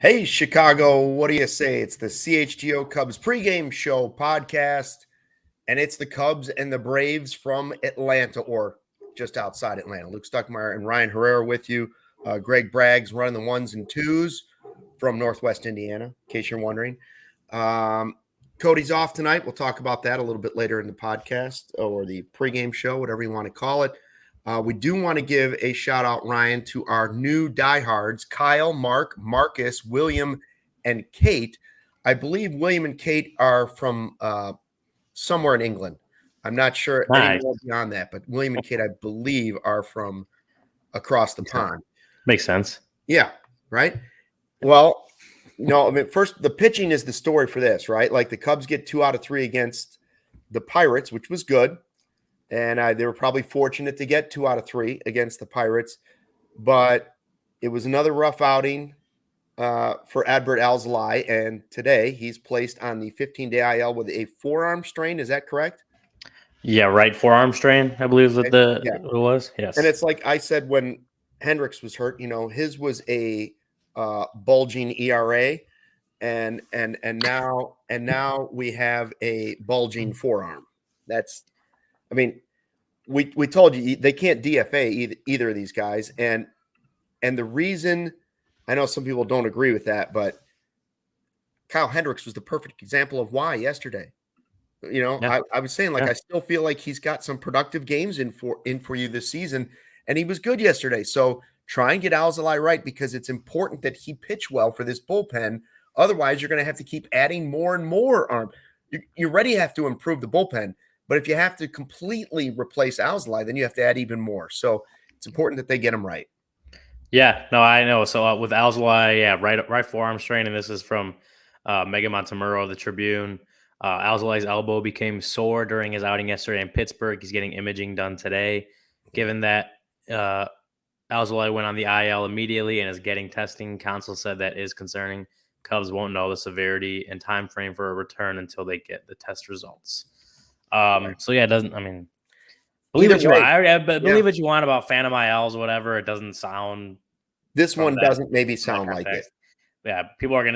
Hey, Chicago, what do you say? It's the CHGO Cubs pregame show podcast, and it's the Cubs and the Braves from Atlanta, or just outside Atlanta. Luke Stuckmeyer and Ryan Herrera with you. Greg Bragg's running the ones and twos from Northwest Indiana, in case you're wondering. Cody's off tonight. We'll talk about that a little bit later in the podcast or the pregame show, whatever you want to call it. We do want to give a shout out, Ryan, to our new diehards, Kyle, Mark, Marcus, William, and Kate. I believe William and Kate are from somewhere in England. I'm not sure any more beyond that, but William and Kate, I believe, are from across the pond. Makes sense. Yeah, right? Well, first, the pitching is the story for this, right? Like the Cubs get 2 out of 3 against the Pirates, which was good. And they were probably fortunate to get 2 out of 3 against the Pirates. But it was another rough outing for Adbert Alzolay. And today he's placed on the 15-day IL with a forearm strain. Is that correct? Yeah, right forearm strain, I believe that it was. Yes. And it's like I said when Hendricks was hurt, his was a bulging ERA. And now we have a bulging forearm. We told you they can't DFA either of these guys. And the reason, I know some people don't agree with that, but Kyle Hendricks was the perfect example of why yesterday. I was saying, I still feel like he's got some productive games in for you this season, and he was good yesterday. So try and get Alzolay right, because it's important that he pitch well for this bullpen. Otherwise, you're going to have to keep adding more and more arm. You already have to improve the bullpen. But if you have to completely replace Alzolay, then you have to add even more. So it's important that they get him right. Yeah, no, I know. So with Alzolay, right forearm strain, and this is from Megan Montemurro of the Tribune. Alzolay's elbow became sore during his outing yesterday in Pittsburgh. He's getting imaging done today. Given that Alzolay went on the IL immediately and is getting testing, counsel said that is concerning. Cubs won't know the severity and time frame for a return until they get the test results. So yeah, it doesn't. Believe what you want. Believe what you want about Phantom ILs, whatever. It doesn't sound. This one doesn't maybe sound like it. Yeah, people are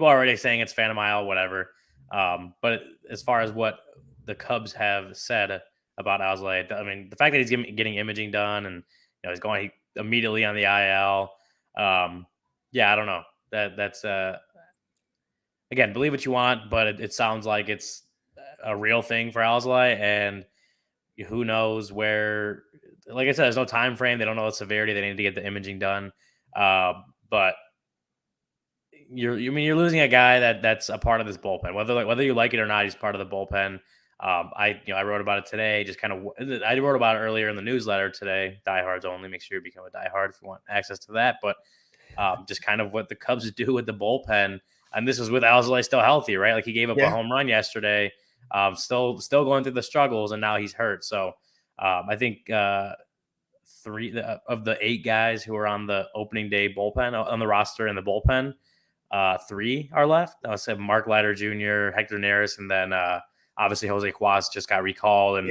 already saying it's Phantom IL, whatever. But as far as what the Cubs have said about Alzolay, the fact that he's getting imaging done and he's going immediately on the IL. I don't know. That's again, believe what you want, but it sounds like it's a real thing for Alzolay, and who knows where. Like I said, there's no time frame. They don't know the severity. They need to get the imaging done. But you're losing a guy that's a part of this bullpen. Whether you like it or not, he's part of the bullpen. I wrote about it today. I wrote about it earlier in the newsletter today. Diehards only. Make sure you become a diehard if you want access to that. But just kind of what the Cubs do with the bullpen, and this is with Alzolay still healthy, right? Like he gave up a home run yesterday. Still going through the struggles, and now he's hurt. So I think 3 of the 8 guys who are on the opening day bullpen on the roster in the bullpen, 3 are left. I said Mark Leiter Jr., Hector Neris, and then obviously Jose Cuas just got recalled, and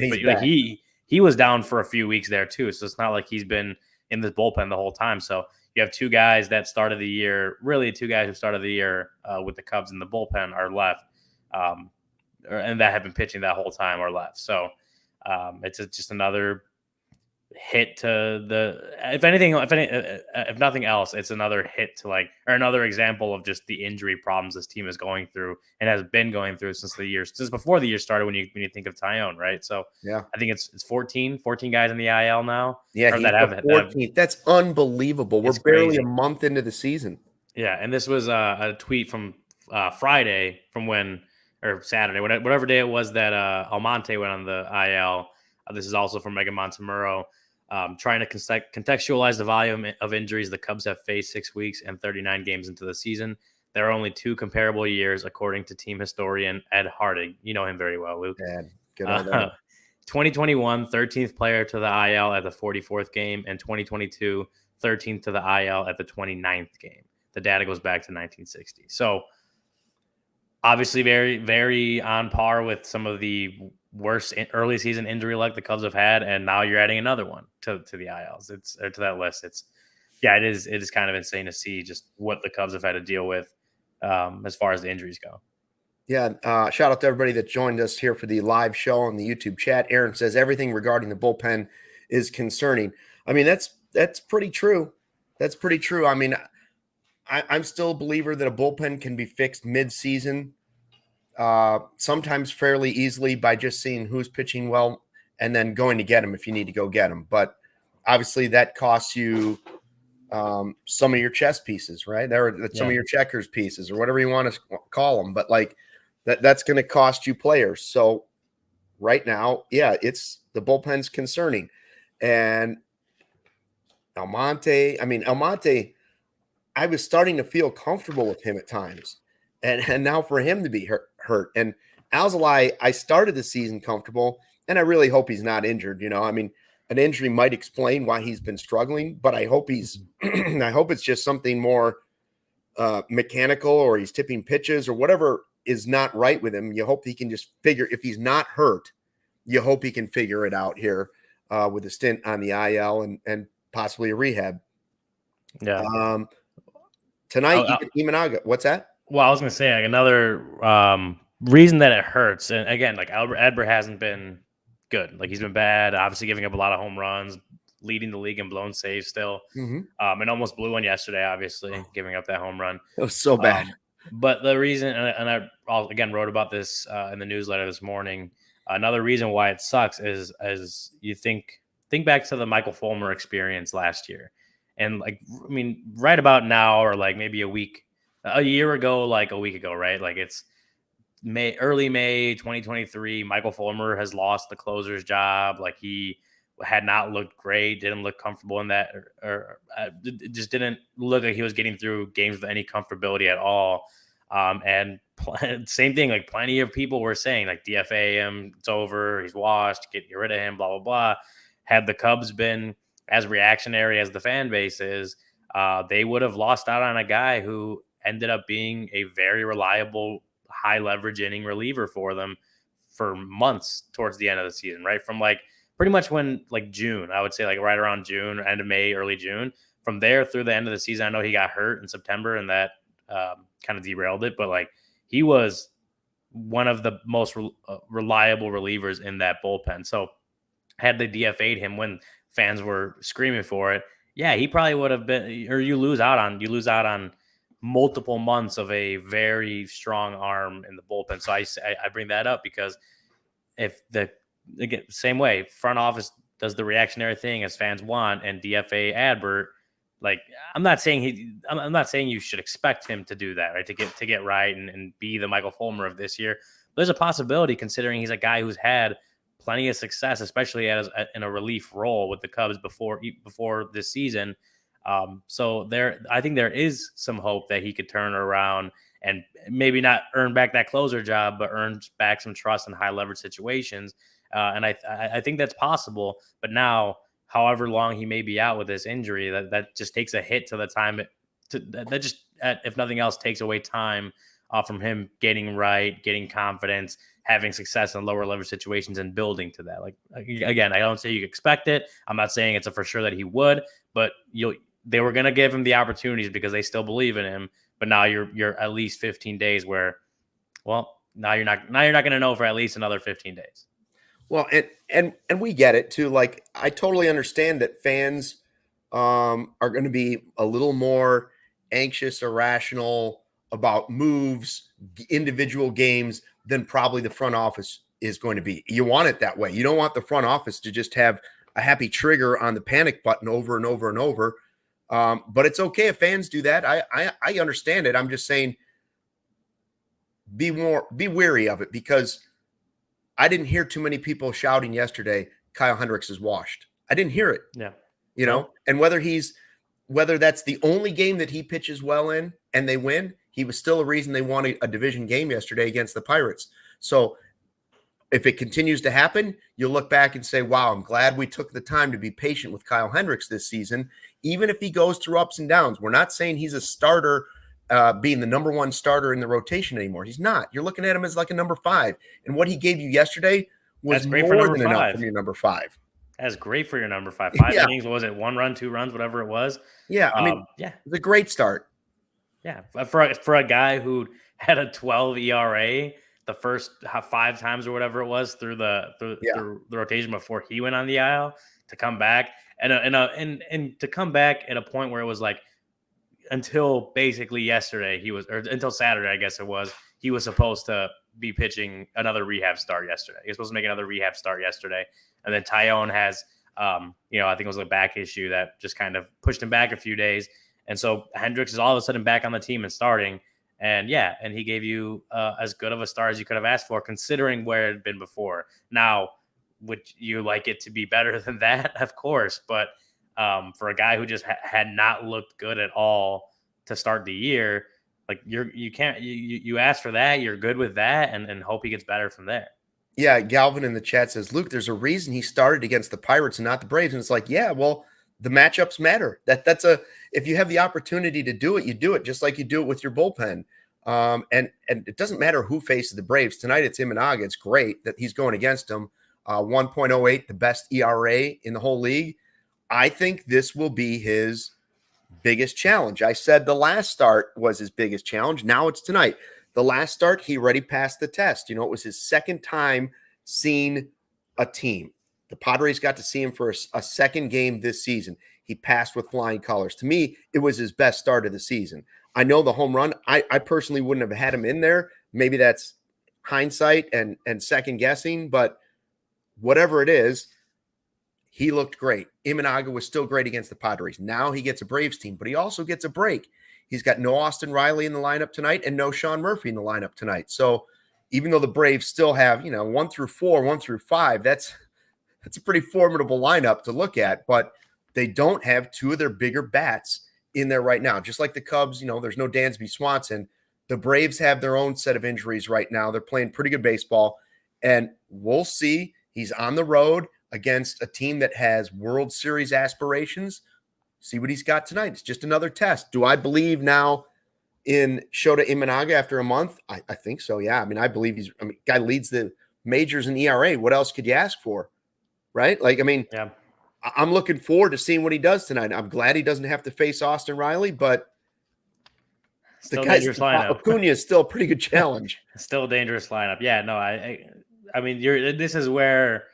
he was down for a few weeks there too. So it's not like he's been in this bullpen the whole time. So you have 2 guys that started the year, really 2 guys who started the year with the Cubs in the bullpen are left. And that have been pitching that whole time or left. So it's just another hit to if nothing else, it's another hit to or another example of just the injury problems this team is going through and has been going through since before the year started. When you think of Tyone, right? So yeah, I think it's 14 guys in the IL now. Yeah, he's 14. That's unbelievable. We're barely a month into the season. Yeah, and this was a tweet from Friday or Saturday, whatever day it was that Almonte went on the IL. This is also from Megan Montemurro. Trying to contextualize the volume of injuries the Cubs have faced 6 weeks and 39 games into the season. There are only 2 comparable years, according to team historian Ed Harding. You know him very well, Luke. Ed, good on that. 2021, 13th player to the IL at the 44th game, and 2022, 13th to the IL at the 29th game. The data goes back to 1960. So obviously very, very on par with some of the worst early season injury luck the Cubs have had, and now you're adding another one to the ILs. It's to that list. Yeah, it is. It is kind of insane to see just what the Cubs have had to deal with as far as the injuries go. Yeah, shout out to everybody that joined us here for the live show on the YouTube chat. Aaron says everything regarding the bullpen is concerning. I mean, that's pretty true. That's pretty true. I mean, I'm still a believer that a bullpen can be fixed mid-season, sometimes fairly easily by just seeing who's pitching well and then going to get them if you need to go get them. But obviously, that costs you some of your chess pieces, right? Some of your checkers pieces or whatever you want to call them. But like that's going to cost you players. So right now, yeah, it's the bullpen's concerning. And Almonte, I was starting to feel comfortable with him at times. And now for him to be hurt. And ALLCITY, I started the season comfortable, and I really hope he's not injured. I mean, an injury might explain why he's been struggling, but I hope I hope it's just something more mechanical, or he's tipping pitches or whatever is not right with him. You hope he can just figure, if he's not hurt, you hope he can figure it out here with a stint on the IL and possibly a rehab. Yeah. Tonight, Imanaga. What's that? Well, I was going to say like, another reason that it hurts. And again, like Adbert hasn't been good. Like he's been bad, obviously giving up a lot of home runs, leading the league in blown saves still. And almost blew one yesterday, obviously, giving up that home run. It was so bad. But the reason, and I again wrote about this in the newsletter this morning, another reason why it sucks is as you think back to the Michael Fulmer experience last year. And like, I mean, right about now, or like maybe a week ago, right? Like it's early May 2023. Michael Fulmer has lost the closer's job. Like he had not looked great, didn't look comfortable in that, or just didn't look like he was getting through games with any comfortability at all. And same thing, like plenty of people were saying, like DFA him, it's over, he's washed, get rid of him, blah, blah, blah. Had the Cubs been as reactionary as the fan base is, they would have lost out on a guy who ended up being a very reliable, high leverage inning reliever for them for months towards the end of the season, right? From like pretty much when like June, I would say like right around June, end of May, early June. From there through the end of the season, I know he got hurt in September and that kind of derailed it, but like he was one of the most reliable relievers in that bullpen. So had they DFA'd him when fans were screaming for it, yeah, he probably would have been, or you lose out on multiple months of a very strong arm in the bullpen. So I bring that up because if again, same way, front office does the reactionary thing as fans want and DFA Adbert, like I'm not saying you should expect him to do that, right? To get right and be the Michael Fulmer of this year. There's a possibility considering he's a guy who's had plenty of success, especially in a relief role with the Cubs before this season. So I think there is some hope that he could turn around and maybe not earn back that closer job, but earn back some trust in high leverage situations. And I think that's possible. But now, however long he may be out with this injury, that just takes a hit to the time. That just, if nothing else, takes away time from him getting right, getting confidence, having success in lower leverage situations and building to that. Like, again, I don't say you expect it. I'm not saying it's a for sure that he would, but they were going to give him the opportunities because they still believe in him. But now you're at least 15 days where, well, now you're not going to know for at least another 15 days. Well, and we get it too. Like, I totally understand that fans are going to be a little more anxious, irrational about moves, individual games than probably the front office is going to be. You want it that way. You don't want the front office to just have a happy trigger on the panic button over and over and over. But it's okay if fans do that. I understand it. I'm just saying be wary of it, because I didn't hear too many people shouting yesterday, Kyle Hendricks is washed. I didn't hear it. Yeah. You know, and whether that's the only game that he pitches well in and they win, he was still a reason they won a division game yesterday against the Pirates. So if it continues to happen, you'll look back and say, wow, I'm glad we took the time to be patient with Kyle Hendricks this season, even if he goes through ups and downs. We're not saying he's a starter, being the number one starter in the rotation anymore. He's not. You're looking at him as like a number 5. And what he gave you yesterday was more than enough from your number 5. That's great for your number 5. 5 Yeah. innings, what was it? 1 run, 2 runs, whatever it was. Yeah. I mean, Yeah. it's a great start. Yeah. For a guy who had a 12 ERA the first 5 times or whatever it was through Yeah. the rotation before he went on the IL, to come back and to come back at a point where it was like, until basically yesterday, or until Saturday, I guess it was, he was supposed to be pitching another rehab start yesterday. He was supposed to make another rehab start yesterday. And then Tyone has, I think it was a back issue that just kind of pushed him back a few days. And so Hendricks is all of a sudden back on the team and starting. And he gave you as good of a start as you could have asked for, considering where it had been before. Now, would you like it to be better than that? Of course. But for a guy who just had not looked good at all to start the year, like you ask for that, you're good with that, and hope he gets better from there. Yeah, Galvin in the chat says, Luke, there's a reason he started against the Pirates and not the Braves. And it's like, yeah, well, the matchups matter. If you have the opportunity to do it, you do it, just like you do it with your bullpen. And it doesn't matter who faces the Braves. Tonight it's Imanaga. It's great that he's going against them. 1.08, the best ERA in the whole league. I think this will be his biggest challenge. I said the last start was his biggest challenge. Now it's tonight. The last start, he already passed the test. It was his second time seeing a team. The Padres got to see him for a second game this season. He passed with flying colors. To me, it was his best start of the season. I know the home run, I personally wouldn't have had him in there. Maybe that's hindsight and second guessing, but whatever it is, he looked great. Imanaga was still great against the Padres. Now he gets a Braves team, but he also gets a break. He's got no Austin Riley in the lineup tonight and no Sean Murphy in the lineup tonight. So even though the Braves still have, 1 through 4, 1 through 5, that's a pretty formidable lineup to look at, but they don't have two of their bigger bats in there right now. Just like the Cubs, there's no Dansby Swanson. The Braves have their own set of injuries right now. They're playing pretty good baseball, and we'll see. He's on the road against a team that has World Series aspirations. See what he's got tonight. It's just another test. Do I believe now in Shota Imanaga after a month? I think so, yeah. I believe guy leads the majors in ERA. What else could you ask for, right? Yeah. I'm looking forward to seeing what he does tonight. I'm glad he doesn't have to face Austin Riley, but still the dangerous lineup. Acuna is still a pretty good challenge. Still a dangerous lineup. Yeah, no, I mean, this is where,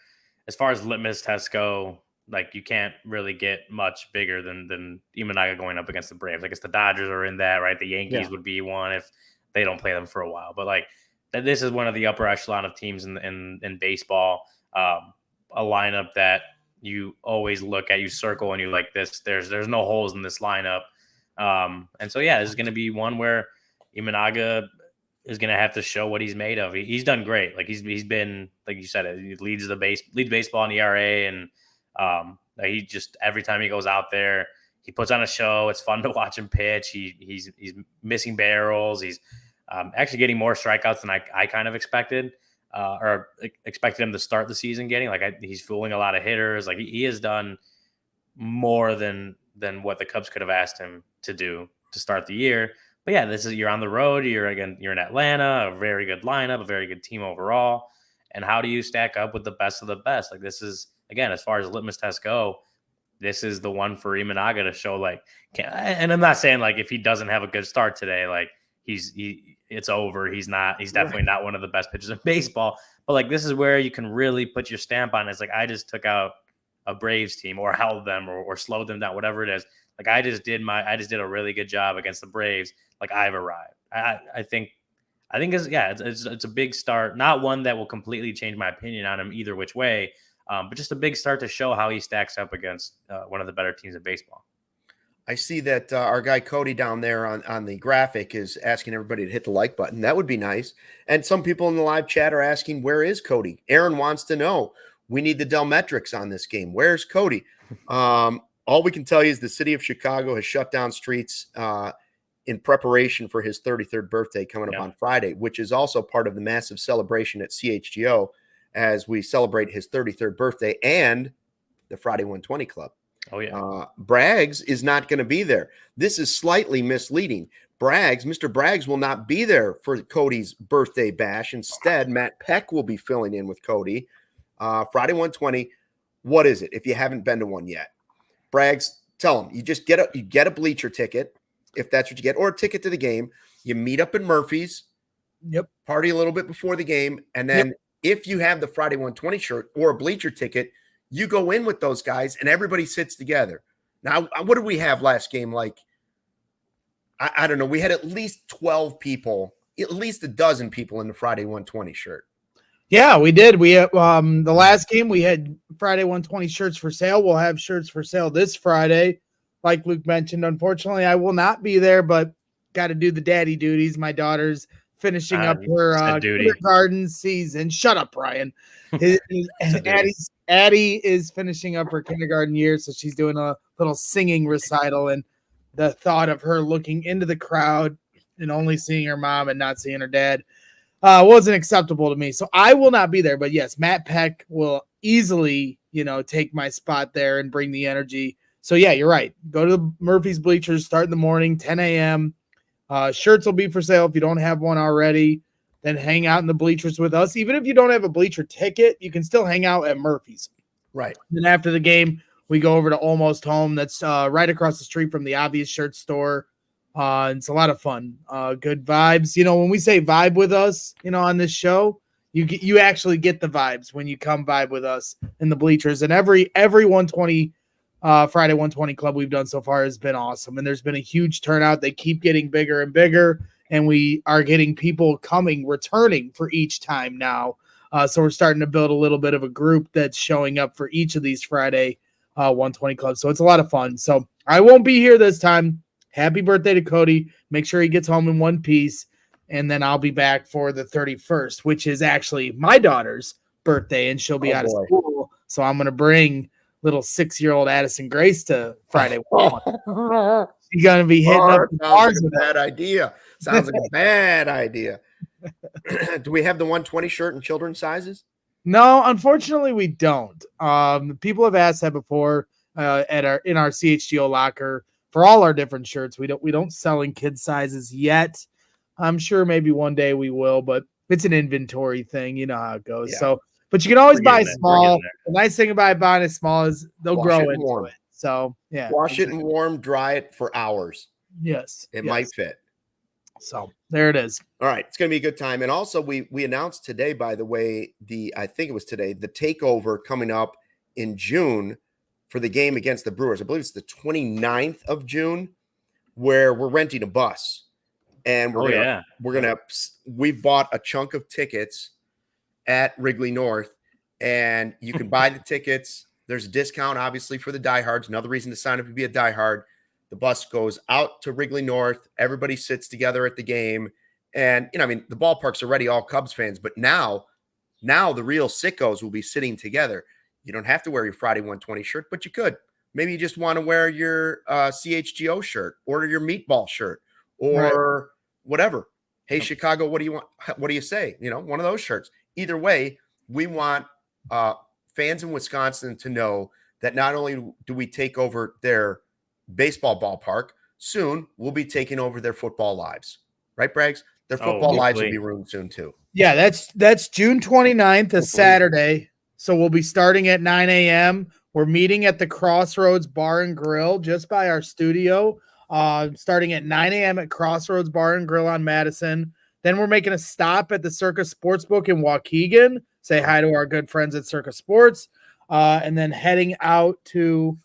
as far as litmus tests go, like, you can't really get much bigger than Imanaga going up against the Braves. I guess the Dodgers are in that, right? The Yankees would be one if they don't play them for a while. But like, this is one of the upper echelon of teams in baseball. A lineup that you always look at, you circle, and you like this. There's no holes in this lineup. And so this is going to be one where Imanaga is going to have to show what he's made of. He's done great. Like, he's been, like you said, he leads baseball in ERA, and he just, every time he goes out there, he puts on a show. It's fun to watch him pitch. He's missing barrels. He's actually getting more strikeouts than I kind of expected, or expected him to start the season getting. He's fooling a lot of hitters. Like, he has done more than what the Cubs could have asked him to do to start the year. But you're on the road. You're in Atlanta, a very good lineup, a very good team overall. And how do you stack up with the best of the best? Like, this is, again, as far as litmus tests go, this is the one for Imanaga to show, like, and I'm not saying, like, if he doesn't have a good start today, like, it's over. He's definitely not one of the best pitchers in baseball. But like, this is where you can really put your stamp on it. It's like, I just took out a Braves team, or held them, or slowed them down, whatever it is. Like, I just did a really good job against the Braves. Like, I've arrived. I think it's a big start. Not one that will completely change my opinion on him either which way, but just a big start to show how he stacks up against one of the better teams in baseball. I see that our guy Cody down there on the graphic is asking everybody to hit the like button. That would be nice. And some people in the live chat are asking, where is Cody? Aaron wants to know. We need the Delmetrics on this game. Where's Cody? All we can tell you is the city of Chicago has shut down streets in preparation for his 33rd birthday coming up on Friday, which is also part of the massive celebration at CHGO as we celebrate his 33rd birthday and the Friday 120 Club. Oh, yeah. Braggs is not going to be there. This is slightly misleading. Mr. Braggs will not be there for Cody's birthday bash. Instead, Matt Peck will be filling in with Cody. Friday 120. What is it if you haven't been to one yet? Braggs, tell them you just get a bleacher ticket if that's what you get, or a ticket to the game. You meet up in Murphy's. Yep. Party a little bit before the game, and then if you have the Friday 120 shirt or a bleacher ticket, you go in with those guys, and everybody sits together. Now, what did we have last game? Like, I don't know. We had at least 12 people, at least a dozen people in the Friday 120 shirt. Yeah, we did. We the last game we had Friday 120 shirts for sale. We'll have shirts for sale this Friday. Like Luke mentioned, unfortunately, I will not be there, but got to do the daddy duties. My daughter's finishing up her kindergarten season. Shut up, Brian. Addie is finishing up her kindergarten year, so she's doing a little singing recital, and the thought of her looking into the crowd and only seeing her mom and not seeing her dad wasn't acceptable to me. So I will not be there. But yes, Matt Peck will easily, take my spot there and bring the energy. So yeah, you're right. Go to the Murphy's bleachers, start in the morning, 10 a.m. Shirts will be for sale if you don't have one already. Then hang out in the bleachers with us. Even if you don't have a bleacher ticket, you can still hang out at Murphy's. Right. Then after the game, we go over to Almost Home. That's right across the street from the Obvious Shirt store. It's a lot of fun. Good vibes. When we say vibe with us, on this show, you actually get the vibes when you come vibe with us in the bleachers. And every 120 Friday 120 club we've done so far has been awesome. And there's been a huge turnout. They keep getting bigger and bigger. And we are getting people returning for each time now. So we're starting to build a little bit of a group that's showing up for each of these Friday 120 clubs. So it's a lot of fun. So I won't be here this time. Happy birthday to Cody. Make sure he gets home in one piece. And then I'll be back for the 31st, which is actually my daughter's birthday, and she'll be out of school. So I'm going to bring little 6-year-old Addison Grace to Friday. She's going to be hitting up the bars. Sounds like a bad idea. Sounds like a bad idea. Do we have the 120 shirt in children's sizes? No, unfortunately, we don't. People have asked that before in our CHGO locker for all our different shirts. We don't sell in kids sizes yet. I'm sure maybe one day we will, but it's an inventory thing. You know how it goes. Yeah. So, but you can always buy small. The nice thing about buying it small is they'll grow into it. So yeah, wash it in warm, dry it for hours. Yes, it might fit. So there it is. All right, it's going to be a good time. And also, we announced today, by the way, I think it was today, the takeover coming up in June for the game against the Brewers. I believe it's the 29th of June, where we're renting a bus. And we've bought a chunk of tickets at Wrigley North, and you can buy the tickets. There's a discount, obviously, for the diehards. Another reason to sign up to be a diehard. The bus goes out to Wrigley North. Everybody sits together at the game. And, the ballpark's already all Cubs fans, but now the real sickos will be sitting together. You don't have to wear your Friday 120 shirt, but you could. Maybe you just want to wear your CHGO shirt, or your meatball shirt, or whatever. Hey, Chicago, what do you want? What do you say? One of those shirts. Either way, we want fans in Wisconsin to know that not only do we take over their baseball ballpark, soon we'll be taking over their football lives. Right, Braggs? Their football lives will be ruined soon too. Yeah, that's June 29th, a Saturday. So we'll be starting at 9 a.m. We're meeting at the Crossroads Bar and Grill just by our studio. Starting at 9 a.m. at Crossroads Bar and Grill on Madison. Then we're making a stop at the Circus Sportsbook in Waukegan. Say hi to our good friends at Circus Sports. And then heading out to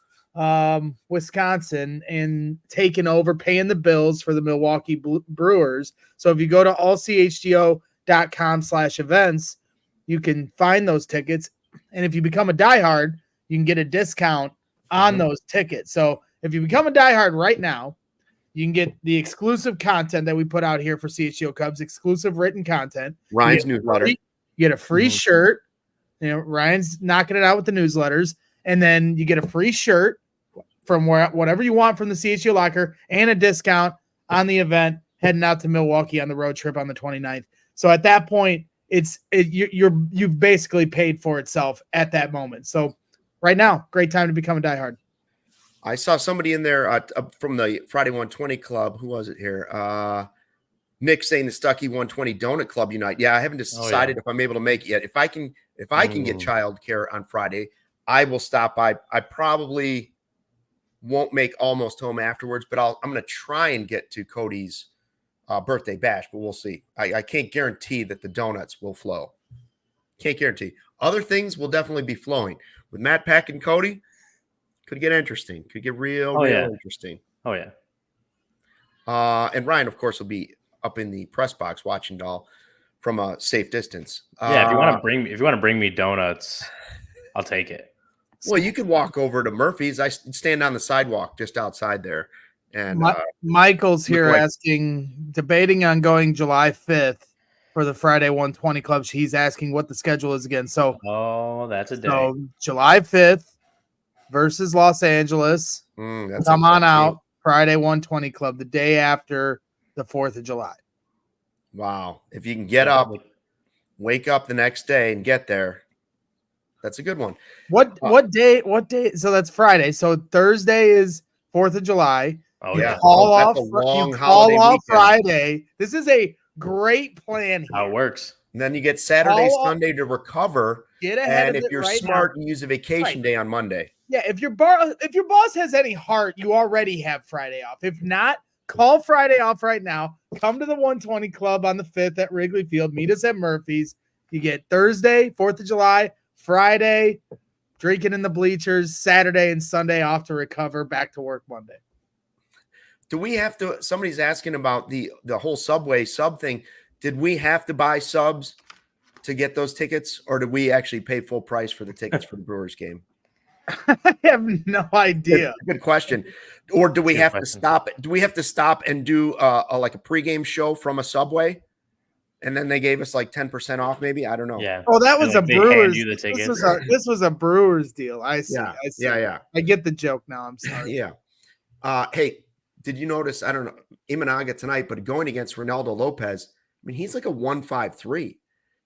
Wisconsin and taking over, paying the bills for the Milwaukee Brewers. So if you go to allchgo.com/events, you can find those tickets. And if you become a diehard, you can get a discount on those tickets. So if you become a diehard right now, you can get the exclusive content that we put out here for CHGO Cubs, exclusive written content. Ryan's newsletter. You get a free shirt. Ryan's knocking it out with the newsletters. And then you get a free shirt from whatever you want from the CHGO locker, and a discount on the event heading out to Milwaukee on the road trip on the 29th. So at that point, you've basically paid for itself at that moment. So right now, great time to become a diehard. I saw somebody in there from the Friday 120 club. Who was it here? Nick saying the Stucky 120 Donut Club Unite. Yeah, I haven't decided if I'm able to make it yet. If I can get childcare on Friday, I will stop by. I probably won't make Almost Home afterwards, but I'm going to try and get to Cody's birthday bash, but we'll see. I can't guarantee that the donuts will flow. Can't guarantee. Other things will definitely be flowing. With Matt Peck and Cody, could get interesting. Could get real interesting. Oh, yeah. And Ryan, of course, will be up in the press box watching it all from a safe distance. Yeah, if you want to bring me donuts, I'll take it. Well, you could walk over to Murphy's. I stand on the sidewalk just outside there. And Michael's here debating on going July 5th for the Friday 120 Club. He's asking what the schedule is again. So, that's a day. So July 5th versus Los Angeles. Come on out, Friday 120 Club, the day after the 4th of July. Wow. If you can get up, wake up the next day and get there, that's a good one. What day? So that's Friday. So Thursday is 4th of July. Oh, yeah. Call off Friday. This is a great plan here. How it works. And then you get Saturday, Sunday to recover. Get ahead and if you're smart, you use a vacation day on Monday. Yeah, if your boss has any heart, you already have Friday off. If not, call Friday off right now. Come to the 120 Club on the 5th at Wrigley Field. Meet us at Murphy's. You get Thursday, 4th of July, Friday, drinking in the bleachers, Saturday and Sunday off to recover, back to work Monday. Do we have to? Somebody's asking about the whole Subway sub thing. Did we have to buy subs to get those tickets, or did we actually pay full price for the tickets for the Brewers game? I have no idea. Good question. Or do we have to stop? Do we have to stop and do like a pregame show from a Subway, and then they gave us like 10% off? Maybe, I don't know. Yeah. Oh, that was a Brewers. This was a Brewers deal. I see. Yeah. I see. Yeah. I get the joke now. I'm sorry. Yeah. Hey, did you notice? I don't know Imanaga tonight, but going against Reynaldo Lopez, I mean, he's like a 1.53.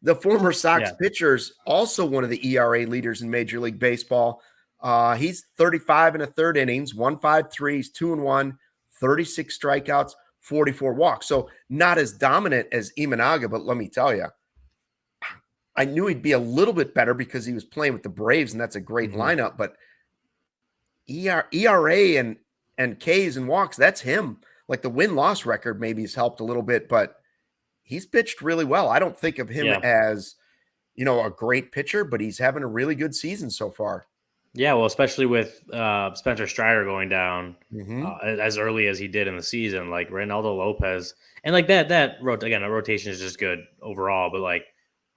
The former Sox pitcher's also one of the ERA leaders in Major League Baseball. He's 35 and a third innings, 1.53. He's 2-1, 36 strikeouts, 44 walks. So not as dominant as Imanaga, but let me tell you, I knew he'd be a little bit better because he was playing with the Braves, and that's a great lineup. But ERA and Ks and walks, that's him. Like the win-loss record maybe has helped a little bit, but he's pitched really well. I don't think of him as, a great pitcher, but he's having a really good season so far. Yeah, well, especially with Spencer Strider going down as early as he did in the season, like Reynaldo Lopez, and like that rotation is just good overall. But like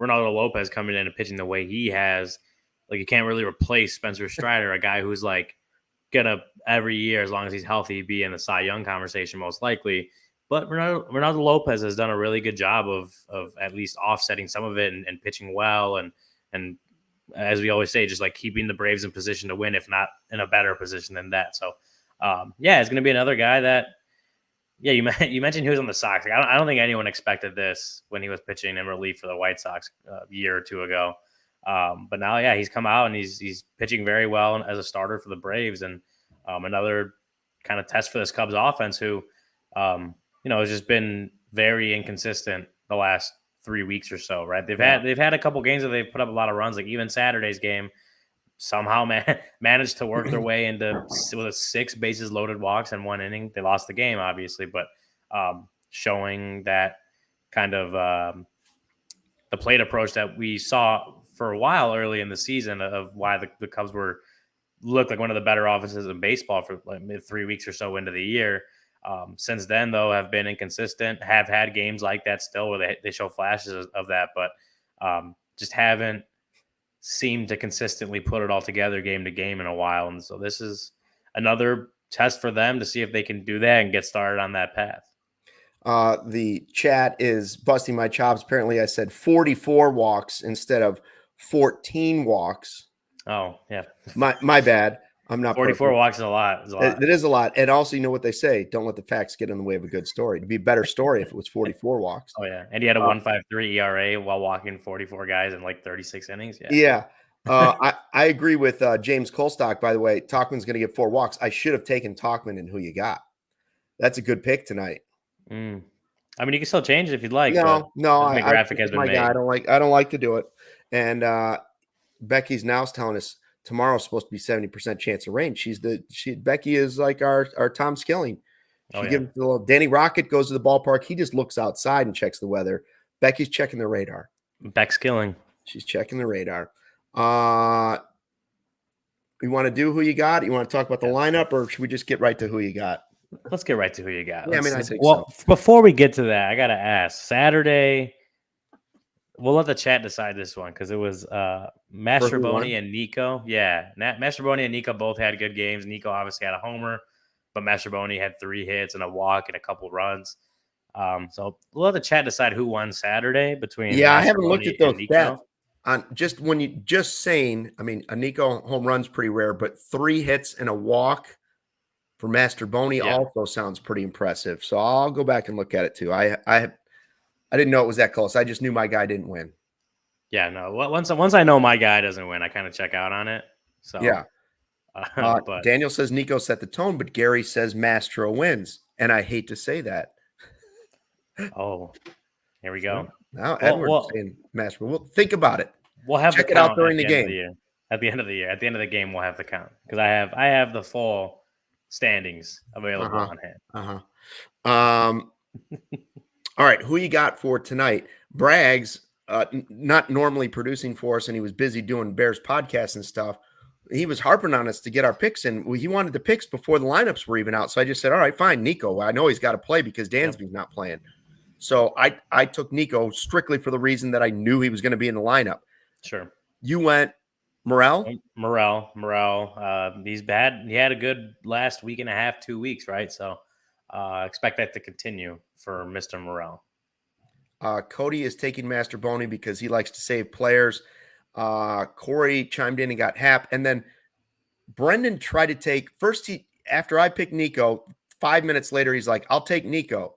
Reynaldo Lopez coming in and pitching the way he has, like you can't really replace Spencer Strider, a guy who's like gonna every year, as long as he's healthy, be in the Cy Young conversation most likely. But Reynaldo Lopez has done a really good job of at least offsetting some of it and pitching well and as we always say, just like keeping the Braves in position to win, if not in a better position than that. So, it's going to be another guy that, you mentioned he was on the Sox. Like, I don't think anyone expected this when he was pitching in relief for the White Sox a year or two ago. But now, he's come out and he's pitching very well as a starter for the Braves, and another kind of test for this Cubs offense, who, has just been very inconsistent the last 3 weeks or so, right? They've had a couple games where they've put up a lot of runs, like even Saturday's game somehow managed to work their way into with 6 bases loaded walks in 1 inning. They lost the game, obviously, but showing that kind of the plate approach that we saw for a while early in the season of why the Cubs looked like one of the better offenses in baseball for like 3 weeks or so into the year. Since then, though, have been inconsistent, have had games like that still where they show flashes of that, but just haven't seemed to consistently put it all together game to game in a while. And so this is another test for them to see if they can do that and get started on that path. The chat is busting my chops. Apparently I said 44 walks instead of 14 walks. Oh, yeah. My bad. I'm not 44 perfect. walks is a lot. It is a lot. And also, you know what they say, don't let the facts get in the way of a good story. It'd be a better story if it was 44 walks. Oh, yeah. And he had a 1.53 ERA while walking 44 guys in like 36 innings. Yeah. I agree with James Colstock, by the way. Talkman's going to get 4 walks. I should have taken Talkman and who you got. That's a good pick tonight. I mean, you can still change it if you'd like. No. The graphic has been made. I don't like to do it. And Becky's now telling us tomorrow's supposed to be 70% chance of rain. Becky is like our Tom Skilling. She gives a little. Danny Rocket goes to the ballpark. He just looks outside and checks the weather. Becky's checking the radar. Beck's killing. She's checking the radar. You want to do who you got? You want to talk about the lineup, or should we just get right to who you got? Let's get right to who you got. Yeah, I think so. Before we get to that, I got to ask. Saturday, we'll let the chat decide this one because it was Mastroboni and Nico. Yeah, Mastroboni and Nico both had good games. Nico obviously had a homer, but Mastroboni had 3 hits and a walk and a couple runs. So we'll let the chat decide who won Saturday between. Yeah, I haven't looked at those stats. A Nico home run's pretty rare, but 3 hits and a walk for Mastroboni also sounds pretty impressive. So I'll go back and look at it too. I didn't know it was that close. I just knew my guy didn't win. Yeah, no. Once I know my guy doesn't win, I kind of check out on it. So yeah. But Daniel says Nico set the tone, but Gary says Mastro wins, and I hate to say that. Oh, here we go. Now Edward's saying Mastro. Well, think about it. We'll have check it out during the game. At the end of the year, at the end of the game, we'll have the count because I have the full standings available on hand. All right, who you got for tonight? Braggs, not normally producing for us, and he was busy doing Bears podcasts and stuff. He was harping on us to get our picks in. He wanted the picks before the lineups were even out. So I just said, all right, fine, Nico. I know he's got to play because Dansby's not playing. So I took Nico strictly for the reason that I knew he was going to be in the lineup. Sure. You went Morel? Morel. He's bad. He had a good last week and a half, 2 weeks, right? So expect that to continue for Mr. Morel. Cody is taking Mastroboni because he likes to save players. Corey chimed in and got Hap. And then Brendan tried to take after I picked Nico, 5 minutes later, he's like, I'll take Nico.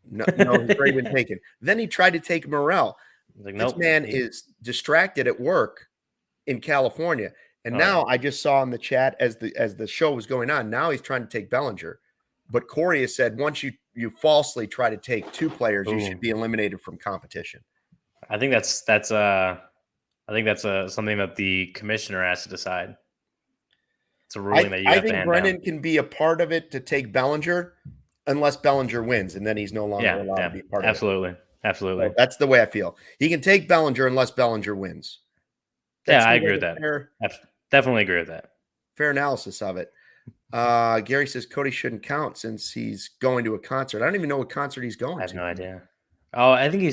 No, he's already been taken. Then he tried to take Morel. Like, this man is distracted at work in California. And now I just saw in the chat as the show was going on, now he's trying to take Bellinger. But Corey has said once you falsely try to take 2 players, you should be eliminated from competition. I think that's something that the commissioner has to decide. It's a ruling that you have to hand down. I think Brendan can be a part of it to take Bellinger unless Bellinger wins, and then he's no longer allowed to be part of it. Absolutely. So that's the way I feel. He can take Bellinger unless Bellinger wins. I agree with that. Definitely agree with that. Fair analysis of it. Gary says Cody shouldn't count since he's going to a concert. I don't even know what concert he's going to. I have no idea. Oh, I think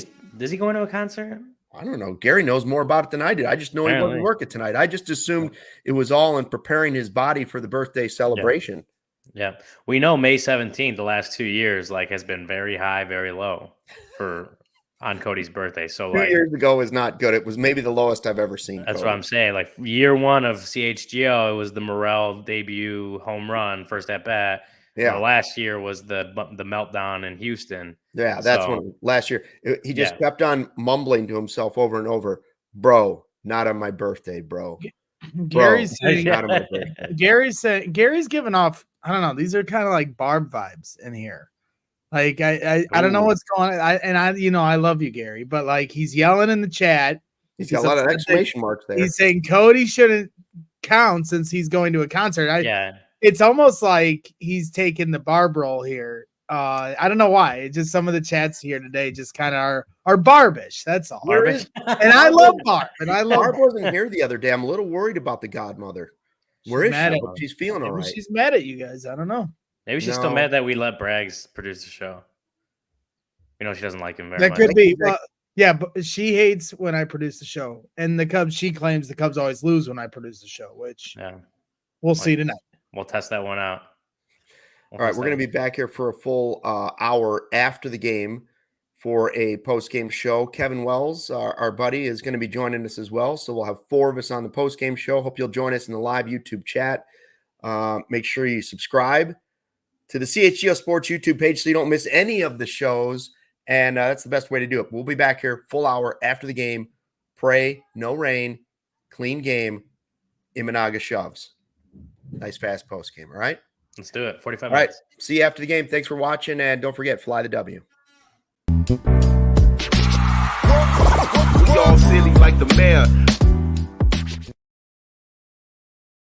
is he going to a concert? I don't know. Gary knows more about it than I did. I just know he wasn't working tonight. I just assumed it was all in preparing his body for the birthday celebration. Yeah. We know May 17th, the last 2 years, has been very high, very low on Cody's birthday. So 2 years ago was not good. It was maybe the lowest I've ever seen. That's what I'm saying. Year 1 of CHGO, it was the Morel debut home run, first at bat. Yeah. Last year was the meltdown in Houston. Yeah, that's last year. He just kept on mumbling to himself over and over, bro, not on my birthday, bro. Gary's saying, not on my birthday. Gary's giving off, I don't know, these are kind of like Barb vibes in here. I don't know what's going on. I love you, Gary, but he's yelling in the chat. He's got a lot of exclamation marks there. He's saying Cody shouldn't count since he's going to a concert. It's almost like he's taking the Barb role here. I don't know why. It's just some of the chats here today just kind of are Barbish. That's all. And I love Barb. Barb wasn't here the other day. I'm a little worried about the godmother. Where is she? She's feeling all right. She's mad at you guys. I don't know. Maybe she's still mad that we let Braggs produce the show. She doesn't like him very much. That could be. Yeah, but she hates when I produce the show. And the Cubs, she claims the Cubs always lose when I produce the show, which we'll see tonight. We'll test that one out. All right, we're going to be back here for a full hour after the game for a post-game show. Kevin Wells, our buddy, is going to be joining us as well. So we'll have 4 of us on the post-game show. Hope you'll join us in the live YouTube chat. Make sure you subscribe to the CHGO Sports YouTube page so you don't miss any of the shows. And that's the best way to do it. We'll be back here full hour after the game. Pray, no rain, clean game. Imanaga shoves. Nice fast post game. All right. Let's do it. 45 minutes. All right. See you after the game. Thanks for watching. And don't forget, fly the W. We all silly like the mayor.